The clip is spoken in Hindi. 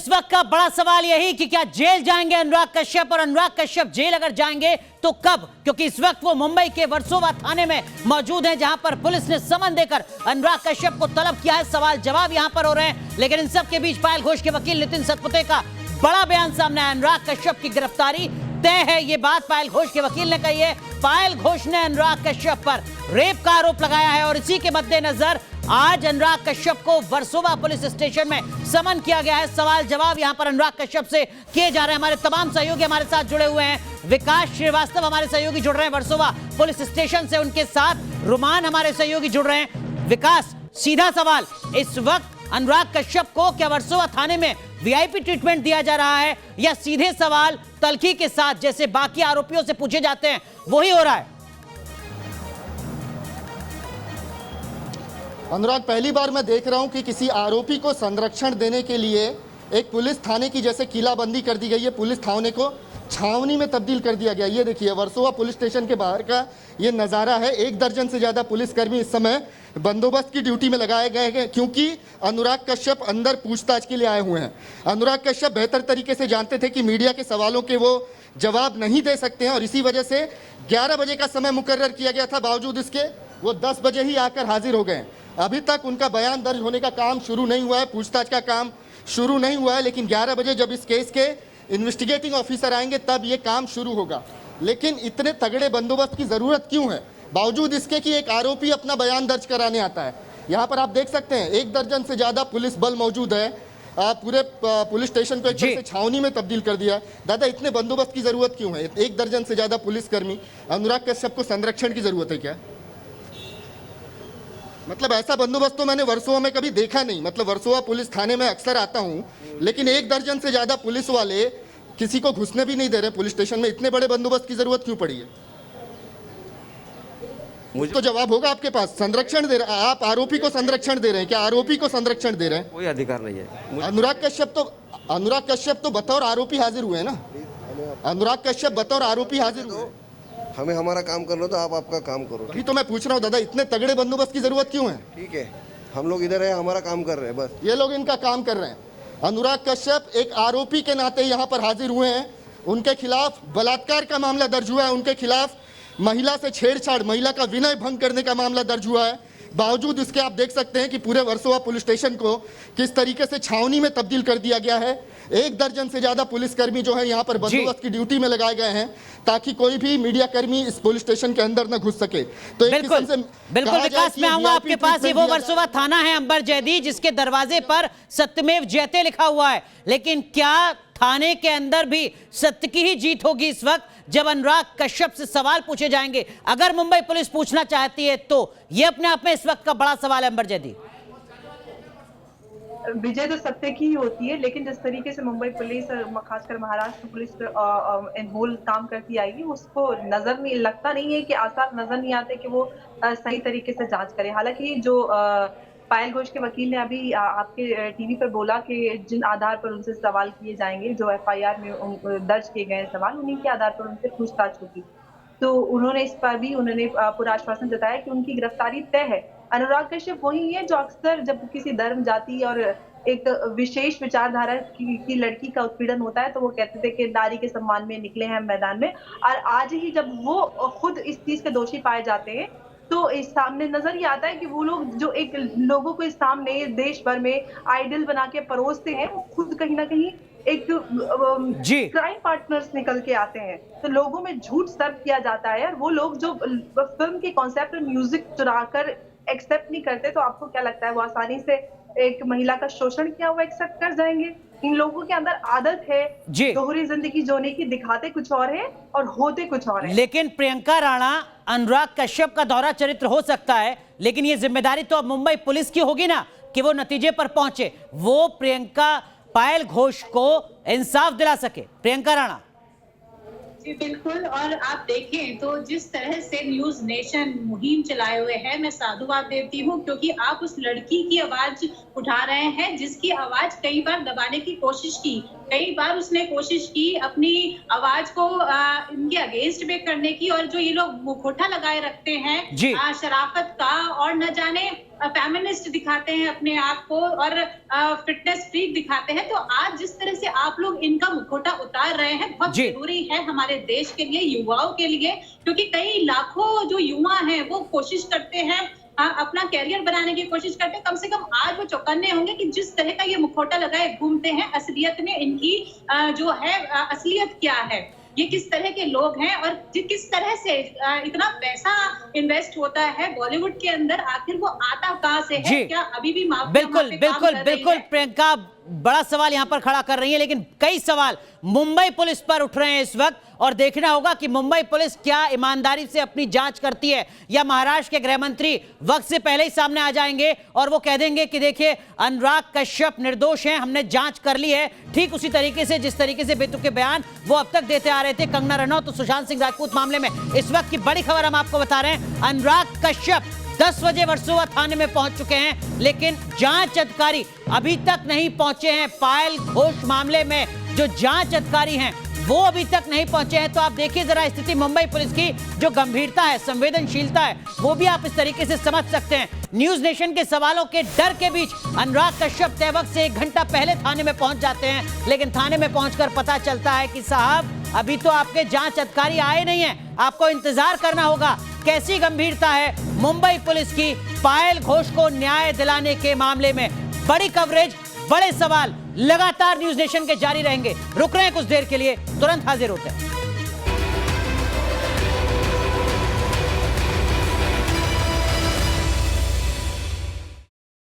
इस वक्त का बड़ा सवाल यही कि क्या जेल जाएंगे अनुराग कश्यप, और अनुराग कश्यप जेल अगर जाएंगे तो कब, क्योंकि इस वक्त वो मुंबई के वर्सोवा थाने में मौजूद हैं, जहां पर पुलिस ने समन देकर अनुराग कश्यप को तलब किया है। सवाल जवाब यहां पर हो रहे हैं, लेकिन इन सब के बीच पायल घोष के वकील नितिन सतपुते का बड़ा बयान सामने आया। अनुराग कश्यप की गिरफ्तारी तय है, ये बात पायल घोष के वकील ने कही है। पायल घोष ने अनुराग कश्यप पर रेप का आरोप लगाया है और इसी के मद्देनजर आज अनुराग कश्यप को वर्सोवा पुलिस स्टेशन में समन किया गया है। सवाल जवाब यहां पर अनुराग कश्यप से किए जा रहे हैं। हमारे तमाम सहयोगी हमारे साथ जुड़े हुए हैं। विकास श्रीवास्तव हमारे सहयोगी जुड़ रहे हैं वर्सोवा पुलिस स्टेशन से, उनके साथ रुमान हमारे सहयोगी जुड़ रहे हैं। विकास, सीधा सवाल, इस वक्त अनुराग कश्यप को क्या वर्सोवा थाने में वीआईपी ट्रीटमेंट दिया जा रहा है, या सीधे सवाल तल्खी के साथ जैसे बाकी आरोपियों से पूछे जाते हैं वही हो रहा है? अनुराग, पहली बार मैं देख रहा हूं कि किसी आरोपी को संरक्षण देने के लिए एक पुलिस थाने की जैसे किलाबंदी कर दी गई है, पुलिस थाने को छावनी में तब्दील कर दिया गया। ये देखिए वर्सोवा पुलिस स्टेशन के बाहर का ये नज़ारा है। 1 दर्जन से ज़्यादा पुलिसकर्मी इस समय बंदोबस्त की ड्यूटी में लगाए गए हैं, क्योंकि अनुराग कश्यप अंदर पूछताछ के लिए आए हुए हैं। अनुराग कश्यप बेहतर तरीके से जानते थे कि मीडिया के सवालों के वो जवाब नहीं दे सकते हैं, और इसी वजह से 11 बजे का समय मुकर्रर किया गया था। बावजूद इसके वो 10 बजे ही आकर हाजिर हो गए। अभी तक उनका बयान दर्ज होने का काम शुरू नहीं हुआ है, पूछताछ का काम शुरू नहीं हुआ है, लेकिन 11 बजे जब इस केस के इन्वेस्टिगेटिंग ऑफिसर आएंगे तब ये काम शुरू होगा। लेकिन इतने तगड़े बंदोबस्त की ज़रूरत क्यों है, बावजूद इसके कि एक आरोपी अपना बयान दर्ज कराने आता है? यहाँ पर आप देख सकते हैं 1 दर्जन से ज़्यादा पुलिस बल मौजूद है। पूरे पुलिस स्टेशन को एक तरह से छावनी में तब्दील कर दिया। दादा, इतने बंदोबस्त की ज़रूरत क्यों है? 1 दर्जन से ज़्यादा पुलिसकर्मी, अनुराग कश्यप को संरक्षण की ज़रूरत है क्या? मतलब ऐसा बंदोबस्त तो मैंने वर्सोवा में कभी देखा नहीं। मतलब वर्सोवा पुलिस थाने में अक्सर आता हूँ, लेकिन 1 दर्जन से ज़्यादा पुलिस वाले किसी को घुसने भी नहीं दे रहे पुलिस स्टेशन में। इतने बड़े बंदोबस्त की जरूरत क्यों पड़ी है? मुझे तो जवाब होगा आपके पास। संरक्षण दे रहे, आप आरोपी को संरक्षण दे रहे हैं क्या? आरोपी को संरक्षण दे रहे हैं? कोई अधिकार नहीं है। अनुराग कश्यप तो बतौर आरोपी हाजिर हुए ना। अनुराग कश्यप बतौर आरोपी हाजिर हुए। हमें हमारा काम करना तो आप आपका काम करो। अभी तो मैं पूछ रहा हूँ दादा, इतने तगड़े बंदोबस्त की जरूरत क्यों है? ठीक है, हम लोग इधर है, हमारा काम कर रहे हैं, बस ये लोग इनका काम कर रहे हैं। अनुराग कश्यप एक आरोपी के नाते यहाँ पर हाजिर हुए हैं। उनके खिलाफ बलात्कार का मामला दर्ज हुआ है, उनके खिलाफ महिला से छेड़छाड़, महिला का विनय भंग करने का मामला दर्ज हुआ है। बावजूद इसके आप देख सकते हैं कि पूरे वर्सोवा पुलिस स्टेशन को किस तरीके से छावनी में तब्दील कर दिया गया है। 1 दर्जन से ज्यादा पुलिसकर्मी जो है यहाँ पर बंदोबस्त की ड्यूटी में लगाए गए हैं, ताकि कोई भी मीडिया कर्मी इस पुलिस स्टेशन के अंदर न घुस सके। तो बिल्कुल विकास, मैं आऊंगा आपके पास। ये वो वर्सोवा थाना है अंबर जयदी, जिसके दरवाजे पर सत्यमेव जयते लिखा हुआ है। लेकिन क्या थाने के अंदर भी सत्य की ही जीत होगी इस वक्त, जब अनुराग कश्यप से सवाल पूछे जाएंगे? अगर मुंबई पुलिस पूछना चाहती है तो यह अपने आप में इस वक्त का बड़ा सवाल है अंबर जयदी। विजय तो सत्य की ही होती है, लेकिन जिस तरीके से मुंबई पुलिस, खासकर महाराष्ट्र पुलिस होल काम करती आएगी, उसको नजर नहीं लगता नहीं है कि आसार नजर नहीं आते कि वो सही तरीके से जांच करे। हालांकि जो पायल घोष के वकील ने अभी आपके टीवी पर बोला कि जिन आधार पर उनसे सवाल किए जाएंगे, जो एफआईआर में दर्ज किए गए सवाल, उन्हीं के आधार पर उनसे पूछताछ होगी। तो उन्होंने इस पर भी पूरा आश्वासन जताया कि उनकी गिरफ्तारी तय है। अनुराग कश्यप वही है जो अक्सर जब किसी धर्म, जाति और एक विशेष विचारधारा की लड़की का उत्पीड़न होता है तो वो कहते थे कि नारी के सम्मान में निकले हैं मैदान में, और आज ही जब वो खुद इस चीज के दोषी पाए जाते हैं तो इस सामने नजर ही आता है कि वो लोग जो एक लोगों को इस सामने देश भर में आइडल बना के परोसते हैं, वो खुद कहीं ना कहीं एक क्राइम पार्टनर्स निकल के आते हैं। तो लोगों में झूठ सर्व किया जाता है, और वो लोग जो फिल्म के कॉन्सेप्ट और म्यूजिक चुराकर एक्सेप्ट नहीं करते, तो आपको क्या लगता है वो आसानी से एक महिला का शोषण किया हुआ एक्सेप्ट कर जाएंगे? इन लोगों के अंदर आदत है दोहरी जिंदगी जीने की, दिखाते कुछ और है और होते कुछ और है। लेकिन प्रियंका राणा, अनुराग कश्यप का दौरा चरित्र हो सकता है, लेकिन ये जिम्मेदारी तो अब मुंबई पुलिस की होगी ना कि वो नतीजे पर पहुंचे, वो प्रियंका पायल घोष को इंसाफ दिला सके। प्रियंका राणा जी बिल्कुल, और आप देखें तो जिस तरह से न्यूज नेशन मुहिम चलाए हुए है, मैं साधुवाद देती हूँ, क्योंकि आप उस लड़की की आवाज उठा रहे हैं जिसकी आवाज कई बार दबाने की कोशिश की कई बार उसने कोशिश की अपनी आवाज को इनके अगेंस्ट में करने की, और जो ये लोग मुखौटा लगाए रखते हैं जी। शराफत का, और न जाने फेमिनिस्ट दिखाते हैं अपने आप को, और फिटनेस फ्रीक दिखाते हैं। तो आज जिस तरह से आप लोग इनका मुखौटा उतार रहे हैं, बहुत जी। जरूरी है हमारे देश के लिए, युवाओं के लिए, क्योंकि कई लाखों जो युवा हैं वो कोशिश करते हैं अपना कैरियर बनाने की कोशिश करते हैं। कम से कम आज वो चौकन्ने होंगे कि जिस तरह का ये मुखौटा लगाए घूमते हैं, असलियत में इनकी जो है असलियत क्या है, ये किस तरह के लोग हैं, और किस तरह से इतना पैसा इन्वेस्ट होता है बॉलीवुड के अंदर, आखिर वो आता कहां से है? क्या अभी भी माफिया बिल्कुल वहां पे काम बिल्कुल कर रही बिल्कुल है? प्रियंका बड़ा सवाल यहां पर खड़ा कर रही है, लेकिन कई सवाल मुंबई पुलिस पर उठ रहे हैं इस वक्त, और देखना होगा कि मुंबई पुलिस क्या ईमानदारी से अपनी जांच करती है, या महाराष्ट्र के गृह मंत्री वक्त से पहले ही सामने आ जाएंगे और वो कह देंगे कि देखिए अनुराग कश्यप निर्दोष हैं, हमने जांच कर ली है। ठीक उसी तरीके से जिस तरीके से बेतुके बयान वो अब तक देते आ रहे थे कंगना रनौत तो सुशांत सिंह राजपूत मामले में। इस वक्त की बड़ी खबर हम आपको बता रहे हैं, अनुराग कश्यप 10 बजे वर्सोवा थाने में पहुंच चुके हैं, लेकिन जांच अधिकारी अभी तक नहीं पहुंचे हैं। पायल घोष मामले में जो जांच अधिकारी हैं वो अभी तक नहीं पहुंचे हैं। तो आप देखिए जरा स्थिति मुंबई पुलिस की, जो गंभीरता है, संवेदनशीलता है, वो भी आप इस तरीके से समझ सकते हैं। न्यूज नेशन के सवालों के डर के बीच अनुराग कश्यप तय वक्त से 1 घंटा पहले थाने में पहुंच जाते हैं, लेकिन थाने में पहुंचकर पता चलता है कि साहब अभी तो आपके जांच अधिकारी आए नहीं हैं, आपको इंतजार करना होगा। कैसी गंभीरता है मुंबई पुलिस की पायल घोष को न्याय दिलाने के मामले में। बड़ी कवरेज, बड़े सवाल लगातार न्यूज नेशन के जारी रहेंगे। रुक रहे हैं कुछ देर के लिए, तुरंत हाजिर होते हैं।